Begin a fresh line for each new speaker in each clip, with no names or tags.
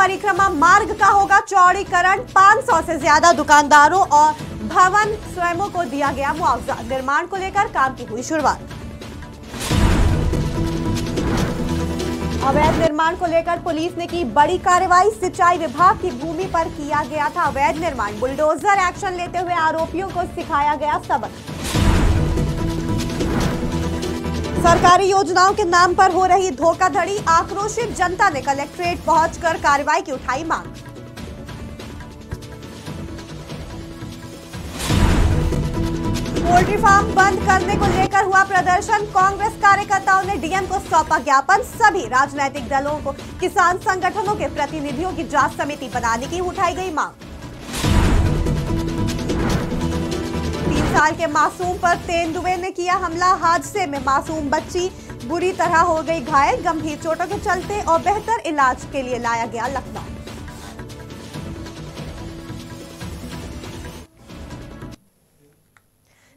परिक्रमा मार्ग का होगा चौड़ीकरण। 500 से ज्यादा दुकानदारों और भवन स्वयं को दिया गया मुआवजा। निर्माण को लेकर काम की हुई शुरुआत। अवैध निर्माण को लेकर पुलिस ने की बड़ी कार्रवाई। सिंचाई विभाग की भूमि पर किया गया था अवैध निर्माण। बुलडोजर एक्शन लेते हुए आरोपियों को सिखाया गया सबक। सरकारी योजनाओं के नाम पर हो रही धोखाधड़ी। आक्रोशित जनता ने कलेक्ट्रेट पहुंचकर कार्रवाई की उठाई मांग। पोल्ट्री फार्म बंद करने को लेकर हुआ प्रदर्शन। कांग्रेस कार्यकर्ताओं ने डीएम को सौंपा ज्ञापन। सभी राजनीतिक दलों को किसान संगठनों के प्रतिनिधियों की जांच समिति बनाने की उठाई गई मांग। 3 साल के मासूम पर तेंदुए ने किया हमला। हादसे में मासूम बच्ची बुरी तरह हो गई घायल। गंभीर चोटों के चलते और बेहतर इलाज के लिए लाया गया लखनऊ।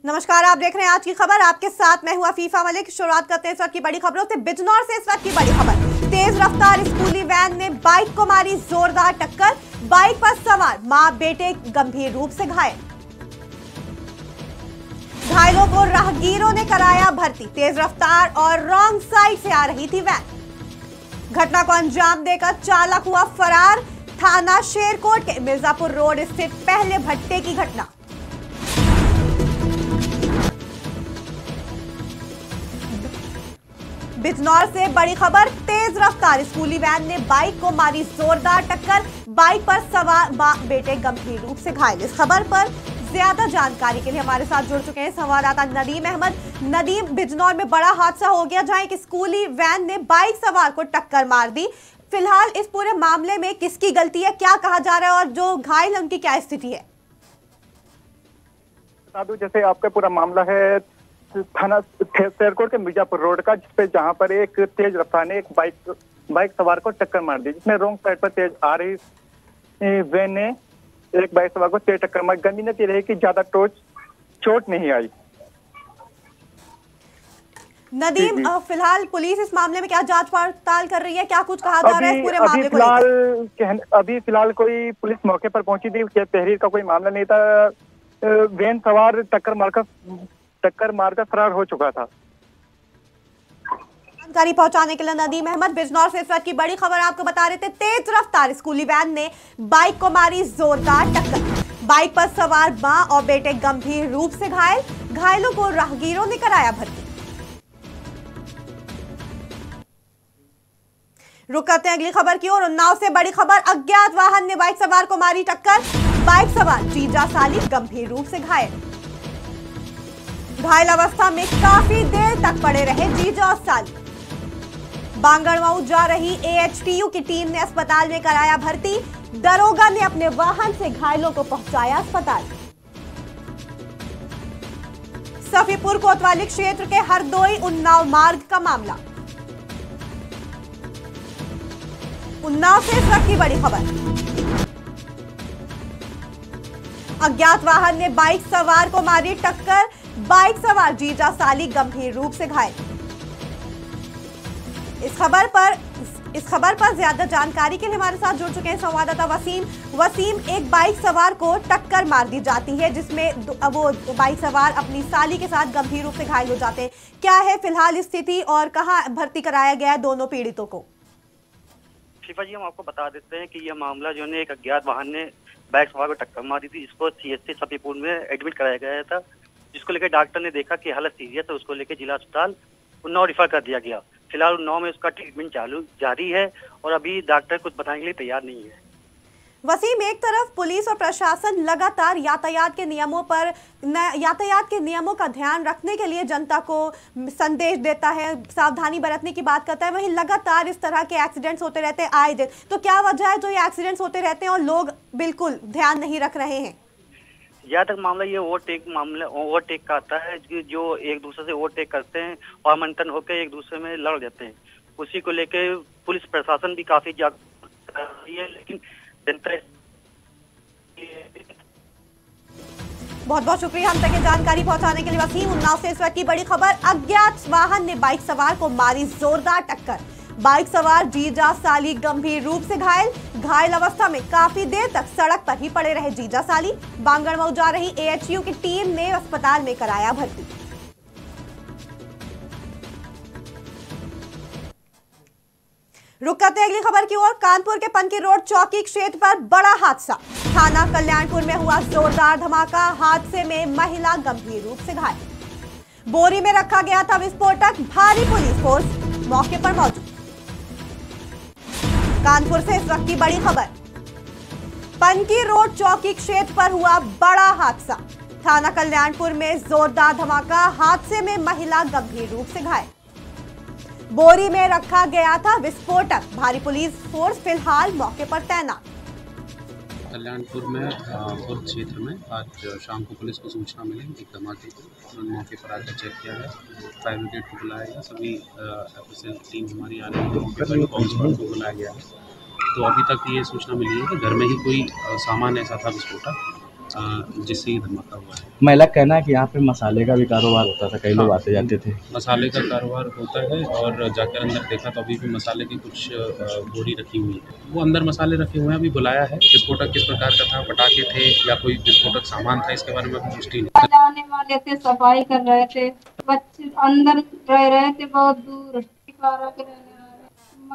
नमस्कार, आप देख रहे हैं आज की खबर। आपके साथ मैं हूं अफीफा मलिक। शुरुआत करते हैं इस वक्त की बड़ी खबरों से। बिजनौर से इस वक्त की बड़ी खबर। तेज रफ्तार स्कूली वैन ने बाइक को मारी जोरदार टक्कर। बाइक पर सवार मां बेटे गंभीर रूप से घायल। घायलों को राहगीरों ने कराया भर्ती। तेज रफ्तार और रॉन्ग साइड से आ रही थी वैन। घटना को अंजाम देकर चालक हुआ फरार। थाना शेरकोट के मिर्जापुर रोड स्थित पहले भट्टे की घटना। बिजनौर से बड़ी खबर। तेज रफ्तार स्कूली वैन ने बाइक को मारी जोरदार टक्कर। बाइक पर सवार मां बेटे गंभीर रूप से घायल। इस खबर पर ज्यादा जानकारी के लिए हमारे साथ जुड़ चुके हैं संवाददाता नदीम अहमद। नदीम, बिजनौर में बड़ा हादसा हो गया जहां एक स्कूली वैन ने बाइक सवार को टक्कर मार दी। फिलहाल इस पूरे मामले में किसकी गलती है, क्या कहा जा रहा है और जो घायल उनकी क्या स्थिति है?
बता दूं, जैसे आपका पूरा मामला है थाना शेरकोट के मिर्जापुर रोड का, जिसपे जहां पर एक तेज रफ्तार ने एक बाइक सवार को टक्कर मार दी, जिसमें रोंग साइड पर तेज आ रही वैन ने एक बाइक सवार को तेज टक्कर मार। गनीमत ये रही कि ज्यादा चोट नहीं आई।
नदीम, फिलहाल पुलिस इस मामले में क्या जांच पड़ताल कर रही है, क्या कुछ कहा जा रहा है इस पूरे मामले को लेकर?
अभी फिलहाल कोई पुलिस मौके पर पहुंची थी। तहरीर का कोई मामला नहीं था। वैन सवार टक्कर मारकर फरार हो चुका था।
जानकारी पहुंचाने के लिए नदीम अहमद। बिजनौर से इस वक्त की बड़ी खबर आपको बता रहे थे। तेज रफ्तार स्कूली वैन ने बाइक को मारी जोरदार टक्कर। बाइक पर सवार मां और बेटे गंभीर रूप से घायल। घायलों को राहगीरों ने कराया भर्ती। रुक करते हैं अगली खबर की ओर। उन्नाव से बड़ी खबर। अज्ञात वाहन ने बाइक सवार को मारी टक्कर। बाइक सवार जीजा साली गंभीर रूप से घायल। घायल अवस्था में काफी देर तक पड़े रहे जीजा और साली। बांगड़मऊ जा रही एएचटीयू की टीम ने अस्पताल में कराया भर्ती। दरोगा ने अपने वाहन से घायलों को पहुंचाया अस्पताल। सफीपुर कोतवाली क्षेत्र के हरदोई उन्नाव मार्ग का मामला। उन्नाव से इस वक्त की बड़ी खबर। अज्ञात वाहन ने बाइक सवार को मारी टक्कर। बाइक सवार जीजा साली गंभीर रूप से घायल। इस खबर पर ज्यादा जानकारी के लिए हमारे साथ जुड़ चुके हैं संवाददाता वसीम। एक बाइक सवार को टक्कर मार दी जाती है, जिसमें वो बाइक सवार अपनी साली के साथ गंभीर रूप से घायल हो जाते हैं। क्या है फिलहाल स्थिति और कहां भर्ती कराया गया है दोनों पीड़ितों को?
शिफा जी, हम आपको बता देते हैं कि यह मामला जो है एक अज्ञात वाहन ने बाइक सवार को टक्कर मारी थी, जिसको सीएचसी सफीपुर में एडमिट कराया गया था, जिसको लेकर डॉक्टर ने देखा कि हालत सीरियस है, उसको लेकर जिला अस्पताल उन्नाव रेफर कर दिया गया। फिलहाल उन्नाव में उसका ट्रीटमेंट जारी है और अभी डॉक्टर कुछ बताने के लिए तैयार नहीं है।
वसीम, एक तरफ पुलिस और प्रशासन लगातार यातायात के नियमों का ध्यान रखने के लिए जनता को संदेश देता है, सावधानी बरतने की बात करता है, वहीं लगातार इस तरह के एक्सीडेंट्स होते रहते हैं आए दिन। तो क्या वजह है जो ये एक्सीडेंट्स होते रहते हैं और लोग बिल्कुल ध्यान नहीं रख रहे हैं?
जहाँ तक मामला ये ओवरटेक का आता है, जो एक दूसरे से ओवरटेक करते हैं और मंथन होकर एक दूसरे में लड़ जाते हैं। उसी को लेकर पुलिस प्रशासन भी काफी जागरूक कर रही है, लेकिन जनता।
बहुत बहुत शुक्रिया हम तक जानकारी पहुंचाने के लिए वसीम। उन्नाव से इस वक्त की बड़ी खबर। अज्ञात वाहन ने बाइक सवार को मारी जोरदार टक्कर। बाइक सवार जीजा साली गंभीर रूप से घायल अवस्था में काफी देर तक सड़क पर ही पड़े रहे जीजा साली। बांगड़मऊ जा रही AHU की टीम ने अस्पताल में कराया भर्ती। रुक करते अगली खबर की ओर। कानपुर के पनकी रोड चौकी क्षेत्र पर बड़ा हादसा। थाना कल्याणपुर में हुआ जोरदार धमाका। हादसे में महिला गंभीर रूप से घायल। बोरी में रखा गया था विस्फोटक। भारी पुलिस फोर्स मौके पर मौजूद। कानपुर से इस वक्त की बड़ी खबर। पनकी रोड चौकी क्षेत्र पर हुआ बड़ा हादसा। थाना कल्याणपुर में जोरदार धमाका। हादसे में महिला गंभीर रूप से घायल। बोरी में रखा गया था विस्फोटक। भारी पुलिस फोर्स फिलहाल मौके पर तैनात।
कल्याणपुर में पूर्व क्षेत्र में आज शाम को पुलिस को सूचना मिली एक धमाके की। मौके पर आकर चेक किया गया, फायर ब्रिगेड को बुलाया गया, सभी एफएसएल टीम हमारी आ रही है, मौके पर कॉन्स्टेबल को बुलाया गया है। तो अभी तक ये सूचना मिली है कि घर में ही कोई सामान ऐसा था विस्फोटक जिससे ही धमाका हुआ है।
महिला कहना है कि यहाँ पे मसाले का भी कारोबार होता था, कई लोग आते जाते थे।
मसाले का कारोबार होता है और जाकर अंदर देखा तो अभी भी मसाले की कुछ बोरी रखी हुई है। वो अंदर मसाले रखे हुए हैं, अभी बुलाया है। विस्फोटक किस प्रकार का था, पटाखे थे या कोई विस्फोटक सामान था, इसके बारे में अभी पुष्टि नहीं।
जाने वाले थे, सफाई कर रहे थे, बच्चे अंदर रह रहे थे बहुत दूर।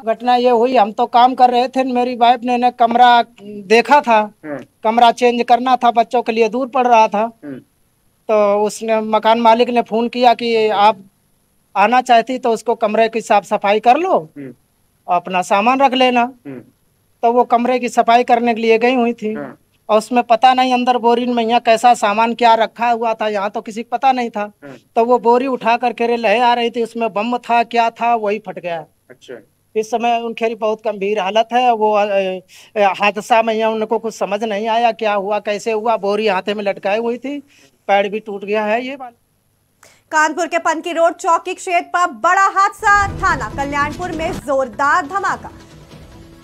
घटना ये हुई, हम तो काम कर रहे थे, मेरी वाइफ ने कमरा देखा था, कमरा चेंज करना था, बच्चों के लिए दूर पड़ रहा था। तो उसने मकान मालिक ने फोन किया कि आप आना चाहती तो उसको कमरे की साफ सफाई कर लो, अपना सामान रख लेना। तो वो कमरे की सफाई करने के लिए गई हुई थी और उसमें पता नहीं अंदर बोरी में यहाँ कैसा सामान क्या रखा हुआ था, यहाँ तो किसी को पता नहीं था। तो वो बोरी उठा करके ले आ रही थी, उसमें बम था क्या था वही फट गया।
अच्छा।
इस समय उनकी बहुत गंभीर हालत है। वो हादसा में उनको कुछ समझ नहीं आया क्या हुआ कैसे हुआ। बोरी हाथे में लटकाई हुई थी, पैर भी टूट गया है। ये
कानपुर के पनकी रोड चौकी क्षेत्र पर बड़ा हादसा। थाना कल्याणपुर में जोरदार धमाका।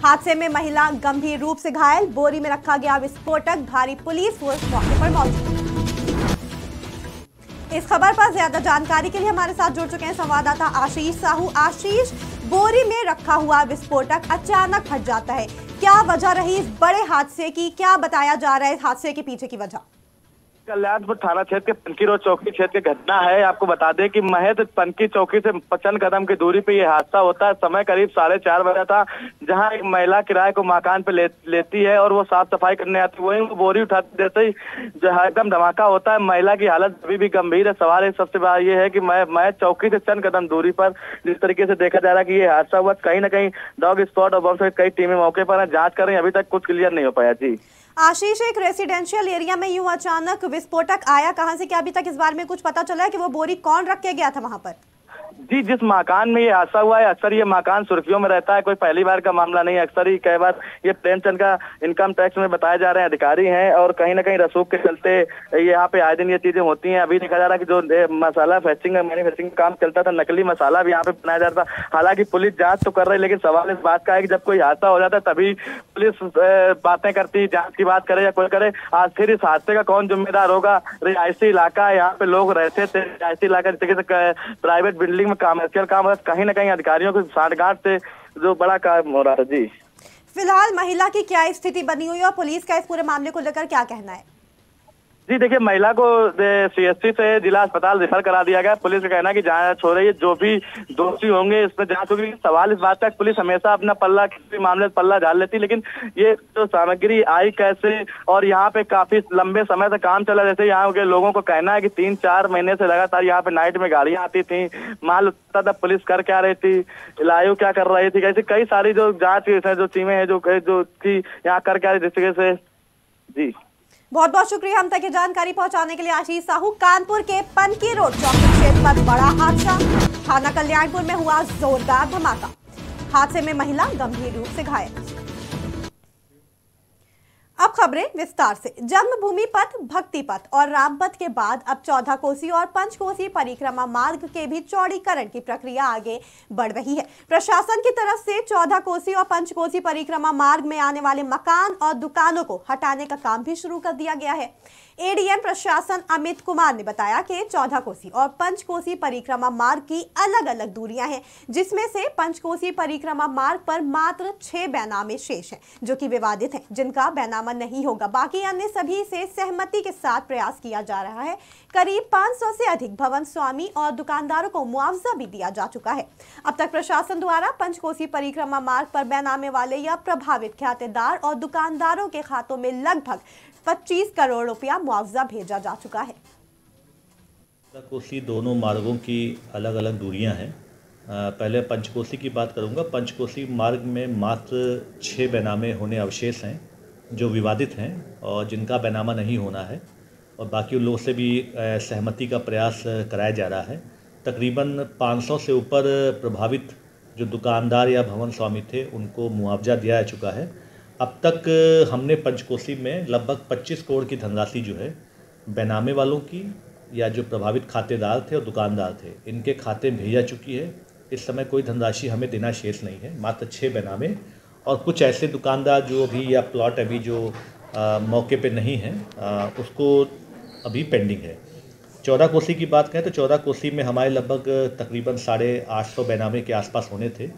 हादसे में महिला गंभीर रूप से घायल। बोरी में रखा गया विस्फोटक। भारी पुलिस फोर्स मौके पर मौजूद। इस खबर पर ज्यादा जानकारी के लिए हमारे साथ जुड़ चुके हैं संवाददाता आशीष साहू। आशीष, बोरी में रखा हुआ विस्फोटक अचानक फट जाता है, क्या वजह रही इस बड़े हादसे की? क्या बताया जा रहा है इस हादसे के पीछे की वजह?
कल्याणपुर थाना क्षेत्र के पनकी रोड चौकी क्षेत्र की घटना है। आपको बता दें कि महज पनकी चौकी से 55 कदम की दूरी पे ये हादसा होता है। समय करीब 4:30 बजे था, जहां एक महिला किराए को मकान पे लेती है और वो साफ सफाई करने आती है। वही वो बोरी उठाते देते ही जहाँ एकदम धमाका होता है। महिला की हालत अभी भी गंभीर है। सवाल है सबसे बड़ा ये है कि मैं चौकी से चंद कदम दूरी पर जिस तरीके से देखा जा रहा है कि ये हादसा हुआ, कहीं ना कहीं डॉग स्क्वाड और बम सहित कई टीमें मौके पर है, जांच कर रही है। अभी तक कुछ क्लियर नहीं हो पाया। जी
आशीष, एक रेसिडेंशियल एरिया में यूं अचानक विस्फोटक आया कहां से? क्या अभी तक इस बारे में कुछ पता चला है कि वो बोरी कौन रख के गया था वहां पर?
जी, जिस मकान में ये हादसा हुआ है अक्सर ये मकान सुर्खियों में रहता है, कोई पहली बार का मामला नहीं है। अक्सर ही कई बार ये प्रेमचंद का इनकम टैक्स में बताए जा रहे हैं अधिकारी हैं और कहीं ना कहीं रसूख के चलते यहाँ पे आए दिन ये चीजें होती हैं। अभी देखा जा रहा है कि जो मसाला मैन्युफैक्चरिंग काम चलता था, नकली मसाला भी यहाँ पे बनाया जाता था। हालांकि पुलिस जांच तो कर रही है, लेकिन सवाल इस बात का है कि जब कोई हादसा हो जाता है तभी पुलिस बातें करती, जाँच की बात करे या कोई करे। आज फिर इस हादसे का कौन जिम्मेदार होगा? रिहायशी इलाका है, यहाँ पे लोग रहते थे, रिहायशी इलाका जिस तरीके से प्राइवेट बिल्डिंग में कमर्शियल काम कहीं ना कहीं अधिकारियों की साठगांठ से जो बड़ा काम हो रहा था। जी
फिलहाल महिला की क्या स्थिति बनी हुई है और पुलिस का इस पूरे मामले को लेकर क्या कहना है?
जी देखिए, महिला को CHC से जिला अस्पताल रेफर करा दिया गया। पुलिस का कहना है कि जांच हो रही है, जो भी दोषी होंगे इस पर जांच होगी। सवाल इस बात का पुलिस हमेशा अपना पल्ला किसी मामले पल्ला डाल लेती, लेकिन ये जो सामग्री आई कैसे और यहाँ पे काफी लंबे समय से काम चला। जैसे यहाँ के लोगों को कहना है कि 3-4 महीने से लगातार यहाँ पे नाइट में गाड़ियां आती थी, माल उठता था। पुलिस कर क्या रही थी, लाइव क्या कर रही थी, कैसे कई सारी जो जाँच जो टीमें हैं जो की यहाँ कर क्या रही तरीके से। जी
बहुत बहुत शुक्रिया हम तक ये जानकारी पहुंचाने के लिए आशीष साहू। कानपुर के पनकी रोड चौकी क्षेत्र पर बड़ा हादसा। थाना कल्याणपुर में हुआ जोरदार धमाका। हादसे में महिला गंभीर रूप से घायल। अब खबरें विस्तार से। जन्मभूमि पथ, भक्ति पथ और राम पथ के बाद अब 14 कोसी और 5 कोसी परिक्रमा मार्ग के भी चौड़ीकरण की प्रक्रिया आगे बढ़ रही है। प्रशासन की तरफ से 14 कोसी और 5 कोसी परिक्रमा मार्ग में आने वाले मकान और दुकानों को हटाने का काम भी शुरू कर दिया गया है। एडीएम प्रशासन अमित कुमार ने बताया कि 14 कोसी और 5 कोसी परिक्रमा मार्ग की अलग अलग दूरियां हैं, जिसमें से 5 कोसी परिक्रमा मार्ग पर मात्र 6 बैनामे शेष हैं जो कि विवादित हैं, जिनका बैनामा नहीं होगा। बाकी अन्य सभी से सहमति के साथ प्रयास किया जा रहा है। करीब 500 से अधिक भवन स्वामी और दुकानदारों को मुआवजा भी दिया जा चुका है। अब तक प्रशासन द्वारा 5 कोसी परिक्रमा मार्ग पर बैनामे वाले या प्रभावित खातेदार और दुकानदारों के खातों में लगभग 25 करोड़ रुपया मुआवजा भेजा जा चुका है।
कोसी दोनों मार्गों की अलग अलग दूरियां हैं। पहले पंचकोसी की बात करूंगा। पंचकोसी मार्ग में मात्र 6 बैनामे होने अवशेष हैं जो विवादित हैं और जिनका बैनामा नहीं होना है, और बाकी उन लोगों से भी सहमति का प्रयास कराया जा रहा है। तकरीबन 500 से ऊपर प्रभावित जो दुकानदार या भवन स्वामी थे उनको मुआवजा दिया जा चुका है। अब तक हमने पंचकोसी में लगभग 25 करोड़ की धनराशि जो है बैनामे वालों की या जो प्रभावित खातेदार थे और दुकानदार थे, इनके खाते में भेजा चुकी है। इस समय कोई धनराशि हमें देना शेष नहीं है, मात्र 6 बैनामे और कुछ ऐसे दुकानदार जो अभी या प्लॉट अभी जो मौके पे नहीं हैं उसको अभी पेंडिंग है। 14 कोसी की बात करें तो 14 कोसी में हमारे लगभग तकरीबन 850 बैनामे के आसपास होने थे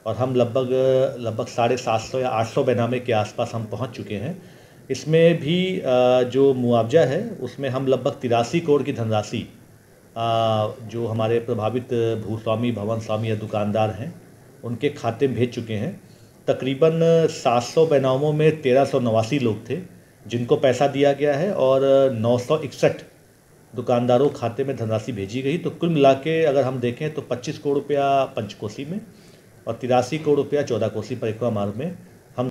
और हम लगभग 750 या 800 बैनामे के आसपास हम पहुंच चुके हैं। इसमें भी जो मुआवजा है उसमें हम लगभग 83 करोड़ की धनराशि जो हमारे प्रभावित भूस्वामी, भवन स्वामी या दुकानदार हैं उनके खाते में भेज चुके हैं। तकरीबन 700 बैनामों में 1389 लोग थे जिनको पैसा दिया गया है और 961 दुकानदारों खाते में धनराशि भेजी गई। तो कुल मिला के अगर हम देखें तो 25 करोड़ रुपया पंचकोसी में और 83 करोड़ रुपया 14 कोसी परिक्रमा मार्ग में हम।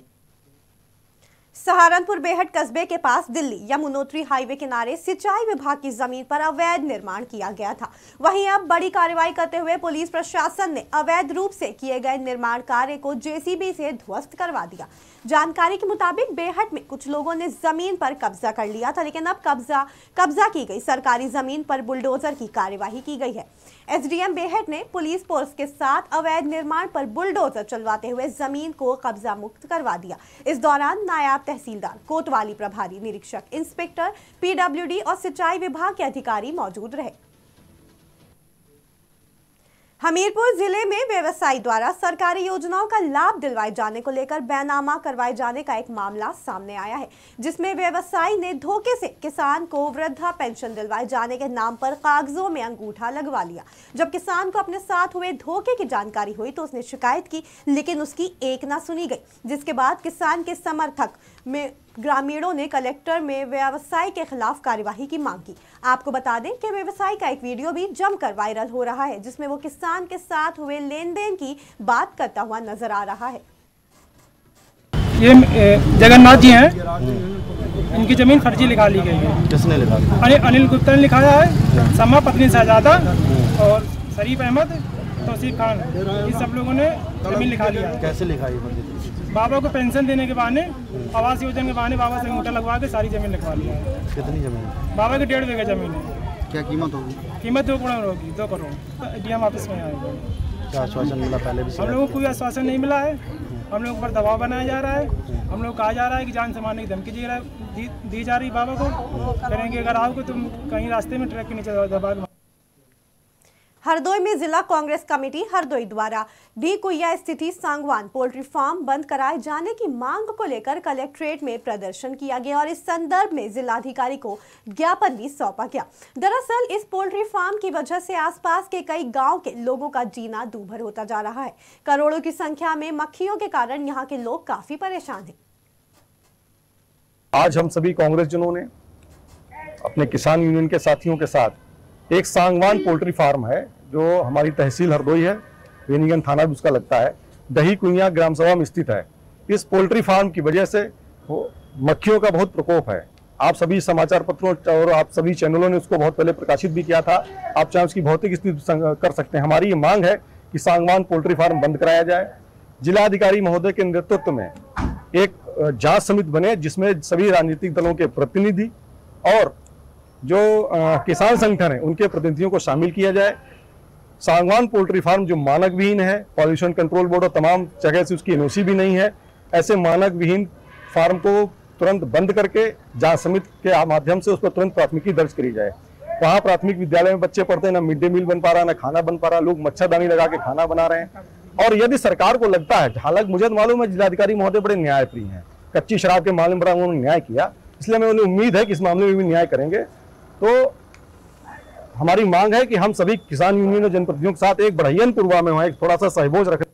सहारनपुर बेहट कस्बे के पास दिल्ली यमुनोत्री हाईवे किनारे सिंचाई विभाग की जमीन पर अवैध निर्माण किया गया था। वहीं अब बड़ी कार्रवाई करते हुए पुलिस प्रशासन ने अवैध रूप से किए गए निर्माण कार्य को जेसीबी से ध्वस्त करवा दिया। जानकारी के मुताबिक बेहट में कुछ लोगों ने जमीन पर कब्जा कर लिया था, लेकिन अब कब्जा की गई सरकारी जमीन पर बुलडोजर की कार्यवाही की गई है। एसडीएम बेहट ने पुलिस फोर्स के साथ अवैध निर्माण पर बुलडोजर चलवाते हुए जमीन को कब्जा मुक्त करवा दिया। इस दौरान नायब तहसीलदार, कोतवाली प्रभारी निरीक्षक, इंस्पेक्टर पीडब्ल्यूडी और सिंचाई विभाग के अधिकारी मौजूद रहे। हमीरपुर जिले में व्यवसायी द्वारा सरकारी योजनाओं का लाभ दिलवाए जाने को लेकर बैनामा करवाए जाने का एक मामला सामने आया है, जिसमें व्यवसायी ने धोखे से किसान को वृद्धा पेंशन दिलवाए जाने के नाम पर कागजों में अंगूठा लगवा लिया। जब किसान को अपने साथ हुए धोखे की जानकारी हुई तो उसने शिकायत की, लेकिन उसकी एक ना सुनी गई, जिसके बाद किसान के समर्थक में ग्रामीणों ने कलेक्टर में व्यवसायी के खिलाफ कार्यवाही की मांग की। आपको बता दें कि व्यवसायी का एक वीडियो भी जमकर वायरल हो रहा है, जिसमें वो किसान के साथ हुए लेन देन की बात करता हुआ नजर आ रहा है।
ये जगन्नाथ जी हैं, इनकी जमीन फर्जी लिखा ली गई है।
किसने लिखा?
अनिल गुप्ता ने लिखाया है, समा पत्नी शहजादा और शरीफ अहमद, तौसीफ खान, ये सब लोगों ने जमीन लिखा लिया है।
कैसे लिखा ये?
बाबा को पेंशन देने के बहाने, आवास योजना के बहाने बाबा से अंगूठा लगवा के सारी जमीन लिखवा लिया है।
कितनी जमीन?
बाबा की 1.5 बीघा जमीन है।
क्या कीमत होगी?
कीमत 2 करोड़ होगी। 2 करोड़ डीएम ऑफिस में आएगा।
क्या आश्वासन मिला? पहले भी
हम लोगों को कोई आश्वासन नहीं मिला है। हम लोगों पर दबाव बनाया जा रहा है। हम लोग कहा जा रहा है कि जान से मारने की धमकी दी जा रही बाबा को, करेंगे अगर आओगे तुम कहीं रास्ते में ट्रक के नीचे दबा।
हरदोई में जिला कांग्रेस कमेटी हरदोई द्वारा ढीकुइया स्थित सांगवान पोल्ट्री फार्म बंद कराए जाने की मांग को लेकर कलेक्ट्रेट में प्रदर्शन किया गया और इस संदर्भ में जिलाधिकारी को ज्ञापन भी सौंपा गया। दरअसल इस पोल्ट्री फार्म की वजह से आसपास के कई गांव के लोगों का जीना दूभर होता जा रहा है। करोड़ों की संख्या में मक्खियों के कारण यहाँ के लोग काफी परेशान हैं।
आज हम सभी कांग्रेस जनों ने अपने किसान यूनियन के साथियों के साथ एक सांगवान पोल्ट्री फार्म है जो हमारी तहसील हरदोई है, वेनीगंज थाना भी उसका लगता है, दही कुइया ग्राम सभा में स्थित है। इस पोल्ट्री फार्म की वजह से मक्खियों का बहुत प्रकोप है। आप सभी समाचार पत्रों और आप सभी चैनलों ने उसको बहुत पहले प्रकाशित भी किया था। आप चाहे उसकी भौतिक स्थिति कर सकते हैं। हमारी ये मांग है कि सांगवान पोल्ट्री फार्म बंद कराया जाए। जिलाधिकारी महोदय के नेतृत्व में एक जांच समिति बने जिसमें सभी राजनीतिक दलों के प्रतिनिधि और जो किसान संगठन है उनके प्रतिनिधियों को शामिल किया जाए। सांगवान पोल्ट्री फार्म जो मानक विहीन है, पॉल्यूशन कंट्रोल बोर्ड और तमाम जगह से उसकी एनओसी भी नहीं है, ऐसे मानक विहीन फार्म को तुरंत बंद करके जांच समिति के माध्यम से उस पर तुरंत प्राथमिकी दर्ज करी जाए। वहाँ प्राथमिक विद्यालय में बच्चे पढ़ते हैं, ना मिड डे मील बन पा रहा है, ना खाना बन पा रहा, लोग मच्छरदानी लगा के खाना बना रहे हैं। और यदि सरकार को लगता है, हालांकि मुझे मालूम है जिलाधिकारी महोदय बड़े न्यायप्रिय हैं, कच्ची शराब के मामले में बड़ा उन्होंने न्याय किया, इसलिए मैं उन्हें उम्मीद है कि इस मामले में भी न्याय करेंगे। तो हमारी मांग है कि हम सभी किसान यूनियन और जनप्रतिनिधियों के साथ एक बढ़ैयनपुरवा में वहाँ एक थोड़ा सा सहबोज रखें।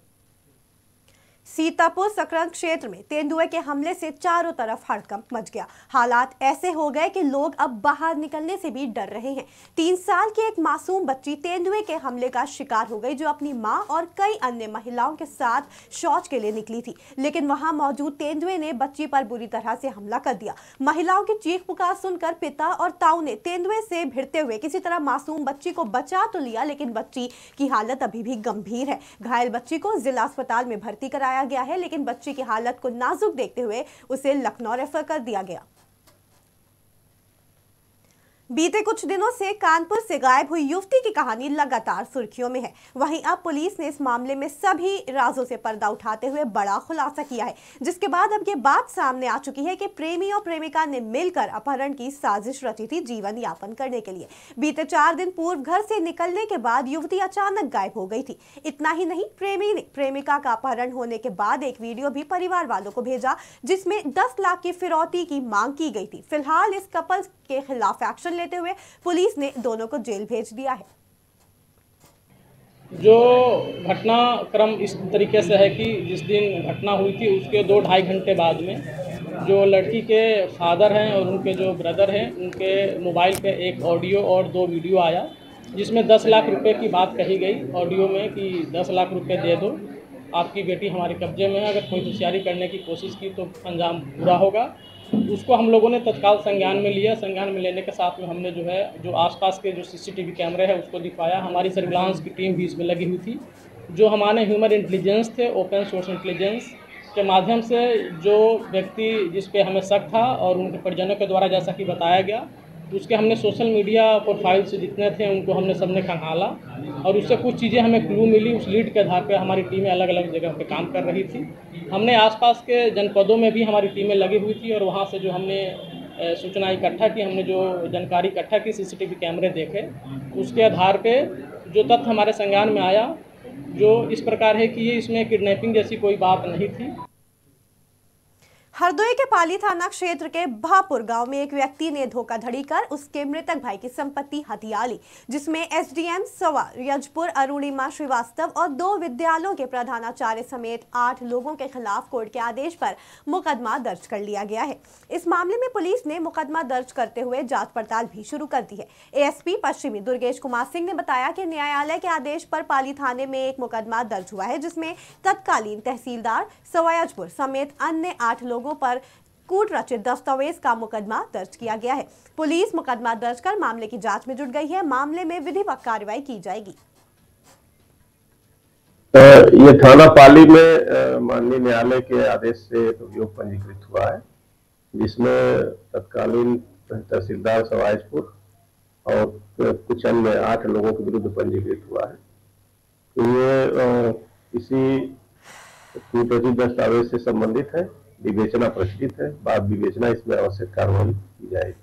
सीतापुर सकरंग क्षेत्र में तेंदुए के हमले से चारों तरफ हड़कंप मच गया। हालात ऐसे हो गए कि लोग अब बाहर निकलने से भी डर रहे हैं। 3 साल की एक मासूम बच्ची तेंदुए के हमले का शिकार हो गई, जो अपनी मां और कई अन्य महिलाओं के साथ शौच के लिए निकली थी, लेकिन वहां मौजूद तेंदुए ने बच्ची पर बुरी तरह से हमला कर दिया। महिलाओं की चीख पुकार सुनकर पिता और ताऊ ने तेंदुए से भिड़ते हुए किसी तरह मासूम बच्ची को बचा तो लिया, लेकिन बच्ची की हालत अभी भी गंभीर है। घायल बच्ची को जिला अस्पताल में भर्ती कराया गया है, लेकिन बच्ची की हालत को नाजुक देखते हुए उसे लखनऊ रेफर कर दिया गया। बीते कुछ दिनों से कानपुर से गायब हुई युवती की कहानी लगातार सुर्खियों में है। वहीं अब पुलिस ने इस मामले में सभी राजों से पर्दा उठाते हुए बड़ा खुलासा किया है, जिसके बाद अब ये बात सामने आ चुकी है कि प्रेमी और प्रेमिका ने मिलकर अपहरण की साजिश रची थी जीवन यापन करने के लिए। बीते 4 दिन पूर्व घर से निकलने के बाद युवती अचानक गायब हो गई थी। इतना ही नहीं, प्रेमी ने प्रेमिका का अपहरण होने के बाद एक वीडियो भी परिवार वालों को भेजा, जिसमें 10 लाख की फिरौती की मांग की गई थी। फिलहाल इस कपल के खिलाफ एक्शन लेते हुए पुलिस ने दोनों को जेल भेज दिया है।
जो घटनाक्रम इस तरीके से है कि जिस दिन घटना हुई थी उसके 2-2.5 घंटे बाद में जो लड़की के फादर हैं और उनके जो ब्रदर हैं, उनके मोबाइल पे एक ऑडियो और 2 वीडियो आया, जिसमें 10 लाख रुपए की बात कही गई ऑडियो में कि 10 लाख रुपए दे दो, आपकी बेटी हमारे कब्जे में है, अगर कोई होशियारी करने की कोशिश की तो अंजाम बुरा होगा। उसको हम लोगों ने तत्काल संज्ञान में लिया। संज्ञान में लेने के साथ में हमने जो आसपास के जो सीसीटीवी कैमरे हैं उसको दिखाया। हमारी सर्विलांस की टीम भी इसमें लगी हुई थी। जो हमारे ह्यूमन इंटेलिजेंस थे, ओपन सोर्स इंटेलिजेंस के माध्यम से जो व्यक्ति जिस पे हमें शक था और उनके परिजनों के द्वारा जैसा कि बताया गया, उसके हमने सोशल मीडिया प्रोफाइल से जितने थे उनको हमने सबने खंगाला और उससे कुछ चीज़ें हमें क्लू मिली। उस लीड के आधार पर हमारी टीमें अलग अलग जगह पे काम कर रही थी। हमने आसपास के जनपदों में भी हमारी टीमें लगी हुई थी और वहाँ से जो हमने सूचना इकट्ठा की, हमने जो जानकारी इकट्ठा की, सीसीटीवी कैमरे देखे, उसके आधार पर जो तथ्य हमारे संज्ञान में आया जो इस प्रकार है कि ये इसमें किडनैपिंग जैसी कोई बात नहीं थी।
हरदोई के पाली थाना क्षेत्र के भापुर गांव में एक व्यक्ति ने धोखाधड़ी कर उसके मृतक भाई की संपत्ति हथिया ली, जिसमें एसडीएम सवा यजपुर अरुणिमा श्रीवास्तव और 2 विद्यालयों के प्रधानाचार्य समेत 8 लोगों के खिलाफ कोर्ट के आदेश पर मुकदमा दर्ज कर लिया गया है। इस मामले में पुलिस ने मुकदमा दर्ज करते हुए जांच पड़ताल भी शुरू कर दी है। एएसपी पश्चिमी दुर्गेश कुमार सिंह ने बताया कि न्यायालय के आदेश पर पाली थाने में एक मुकदमा दर्ज हुआ है, जिसमें तत्कालीन तहसीलदार सवा यजपुर समेत अन्य 8 लोगों पर कूट रचित दस्तावेज का मुकदमा दर्ज किया गया है। पुलिस मुकदमा दर्ज कर मामले की जांच में जुट गई है। मामले में विधिवत कार्रवाई की जाएगी।
ये थाना पाली में माननीय न्यायालय के आदेश से अभियोग पंजीकृत हुआ है, जिसमें तत्कालीन तहसीलदार सवाईजपुर और कुछ अन्य 8 लोगों के विरुद्ध पंजीकृत हुआ है। तो ये किसी कूट रचित दस्तावेज से संबंधित है, विवेचना प्रचलित है, बाद विवेचना इसमें आवश्यक कार्रवाई की जाएगी।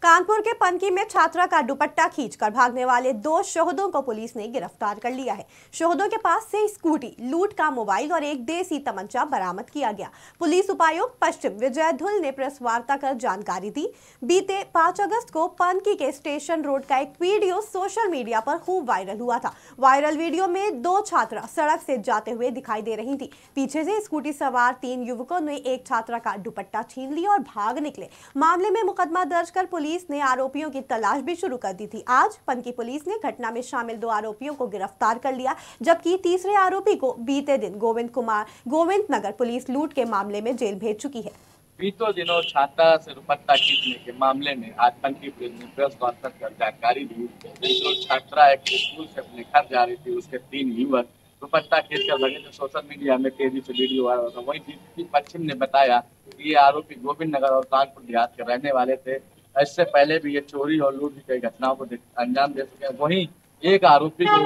कानपुर के पनकी में छात्रा का दुपट्टा खींचकर भागने वाले 2 शोहदों को पुलिस ने गिरफ्तार कर लिया है। शोहदों के पास से स्कूटी, लूट का मोबाइल और एक देसी तमंचा बरामद किया गया। पुलिस उपायुक्त पश्चिम विजय धुल ने प्रेस वार्ता कर जानकारी दी। बीते 5 अगस्त को पनकी के स्टेशन रोड का एक वीडियो सोशल मीडिया पर खूब वायरल हुआ था। वायरल वीडियो में 2 छात्रा सड़क से जाते हुए दिखाई दे रही थी। पीछे से स्कूटी सवार 3 युवकों ने एक छात्रा का दुपट्टा छीन लिया और भाग निकले। मामले में मुकदमा दर्ज कर पुलिस ने आरोपियों की तलाश भी शुरू कर दी थी। आज पनकी पुलिस ने घटना में शामिल 2 आरोपियों को गिरफ्तार कर लिया, जबकि तीसरे आरोपी को बीते दिन गोविंद नगर पुलिस लूट के मामले में जेल भेज चुकी है।
बीतों दिनों छात्रा से दुपट्टा खींचने के मामले में आज पनकी पुलिस ने प्रेस वार्ता कर जानकारी दी। जो छात्रा एक स्कूल से अपने घर जा रही थी, उसके 3 युवक दुपट्टा खींच कर लगे, जो सोशल मीडिया में तेजी से वीडियो वायरल होता। वहीं डीसीपी पश्चिम ने बताया कि ये आरोपी गोविंद नगर और कानपुर देहात के रहने वाले थे। इससे पहले भी ये चोरी और लूट की कई घटनाओं को अंजाम दे चुके हैं। वहीं एक आरोपी को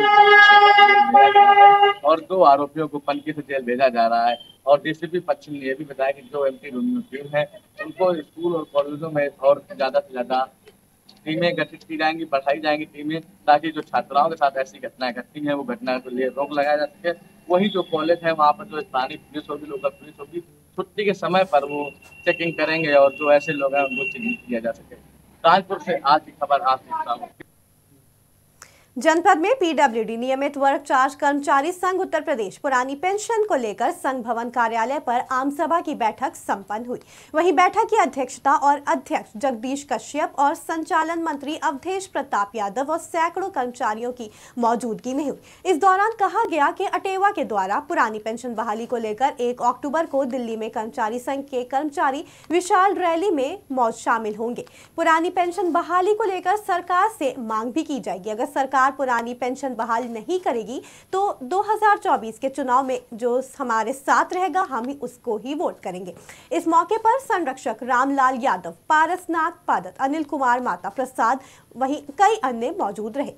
और 2 आरोपियों को पनकी से जेल भेजा जा रहा है। और डीसीपी पश्चिम ने यह भी बताया कि जो एमपी टीम है उनको स्कूल और कॉलेजों में और ज्यादा से ज्यादा टीमें गठित की जाएंगी, बढ़ाई जाएंगी टीमें, ताकि जो छात्राओं के साथ ऐसी घटनाएं घटती हैं वो घटना के लिए रोक लगाया जा सके। वहीं जो कॉलेज है वहाँ पर जो स्थानीय पुलिस होगी, लोकल पुलिस होगी, छुट्टी के समय पर वो चेकिंग करेंगे और जो ऐसे लोग हैं उनको चिन्हित किया जा सके। कानपुर से आज की खबर आप देखता हूँ।
जनपद में पीडब्ल्यूडी नियमित वर्ग चार्ज कर्मचारी संघ उत्तर प्रदेश पुरानी पेंशन को लेकर संघ भवन कार्यालय पर आम सभा की बैठक संपन्न हुई। वहीं बैठक की अध्यक्षता और अध्यक्ष जगदीश कश्यप और संचालन मंत्री अवधेश प्रताप यादव और सैकड़ों कर्मचारियों की मौजूदगी में हुई। इस दौरान कहा गया कि अटेवा के द्वारा पुरानी पेंशन बहाली को लेकर 1 अक्टूबर को दिल्ली में कर्मचारी संघ के कर्मचारी विशाल रैली में शामिल होंगे। पुरानी पेंशन बहाली को लेकर सरकार से मांग भी की जाएगी। अगर सरकार पुरानी पेंशन बहाल नहीं करेगी तो 2024 के चुनाव में जो हमारे साथ रहेगा हम ही उसको ही वोट करेंगे। इस मौके पर संरक्षक रामलाल यादव, पारसनाथ पादत, अनिल कुमार माता प्रसाद वहीं कई अन्य मौजूद रहे।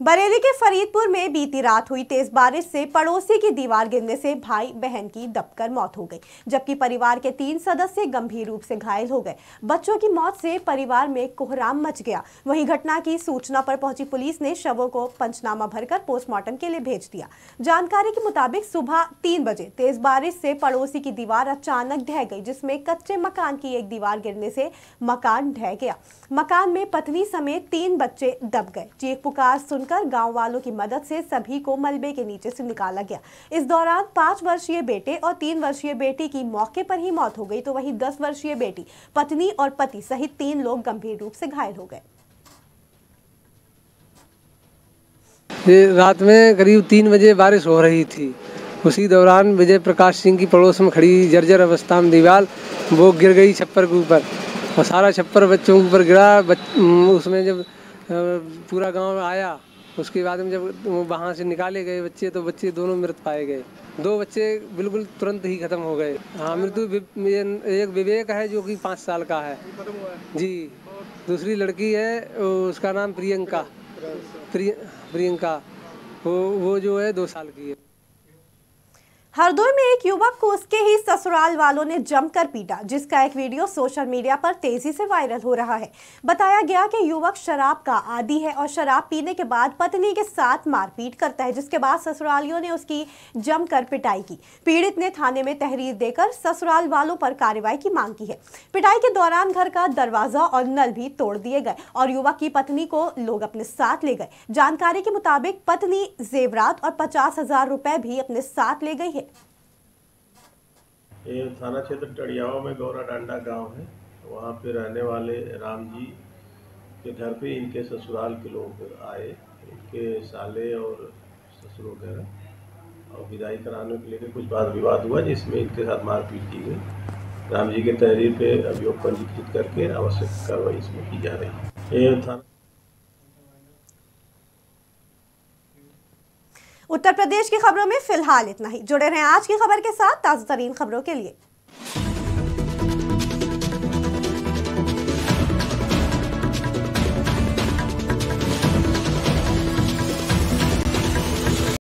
बरेली के फरीदपुर में बीती रात हुई तेज बारिश से पड़ोसी की दीवार गिरने से भाई बहन की दबकर मौत हो गई, जबकि परिवार के 3 सदस्य गंभीर रूप से घायल हो गए। बच्चों की मौत से परिवार में कोहराम मच गया। वहीं घटना की सूचना पर पहुंची पुलिस ने शवों को पंचनामा भरकर पोस्टमार्टम के लिए भेज दिया। जानकारी के मुताबिक सुबह 3 बजे तेज बारिश से पड़ोसी की दीवार अचानक ढह गई, जिसमें कच्चे मकान की एक दीवार गिरने से मकान ढह गया। मकान में पत्नी समेत 3 बच्चे दब गए। चीख पुकार सुनकर गांव वालों की मदद से सभी को मलबे के नीचे से निकाला गया। इस दौरान 5 वर्षीय बेटे और 3 वर्षीय बेटी की मौके पर ही मौत हो गई, तो वहीं 10 वर्षीय बेटी, पत्नी और पति सहित 3 लोग गंभीर रूप से घायल हो गए।
रात में करीब 3 बजे बारिश हो रही थी। उसी दौरान विजय प्रकाश सिंह की पड़ोस में खड़ी जर्जर अवस्था में दीवार वो गिर गई छप्पर के ऊपर और सारा छप्पर बच्चों के ऊपर गिरा। उसमें जब पूरा गांव आया उसके बाद में जब वहाँ से निकाले गए बच्चे तो बच्चे दोनों मृत पाए गए। 2 बच्चे बिल्कुल तुरंत ही खत्म हो गए। हाँ, मृत्यु एक विवेक है जो कि 5 साल का है जी। दूसरी लड़की है उसका नाम प्रियंका वो जो है 2 साल की है।
हरदोई में एक युवक को उसके ही ससुराल वालों ने जमकर पीटा, जिसका एक वीडियो सोशल मीडिया पर तेजी से वायरल हो रहा है। बताया गया कि युवक शराब का आदी है और शराब पीने के बाद पत्नी के साथ मारपीट करता है, जिसके बाद ससुरालियों ने उसकी जमकर पिटाई की। पीड़ित ने थाने में तहरीर देकर ससुराल वालों पर कार्रवाई की मांग की है। पिटाई के दौरान घर का दरवाजा और नल भी तोड़ दिए गए और युवक की पत्नी को लोग अपने साथ ले गए। जानकारी के मुताबिक पत्नी जेवरात और 50,000 रुपए भी अपने साथ ले गई है।
ये थाना क्षेत्र टड़ियाओं में गौरा डांडा गांव है। वहाँ पे रहने वाले राम जी के घर पे इनके ससुराल के लोग आए, इनके साले और ससुर वगैरह, और विदाई कराने के लिए कुछ वाद विवाद हुआ जिसमें इनके साथ मारपीट की गई। राम जी के तहरीर पे अभियोग पंजीकृत करके आवश्यक कार्रवाई इसमें की जा रही है। ये थाना
उत्तर प्रदेश की खबरों में फिलहाल इतना ही। जुड़े रहें आज की खबर के साथ ताज़ा तरीन खबरों के लिए।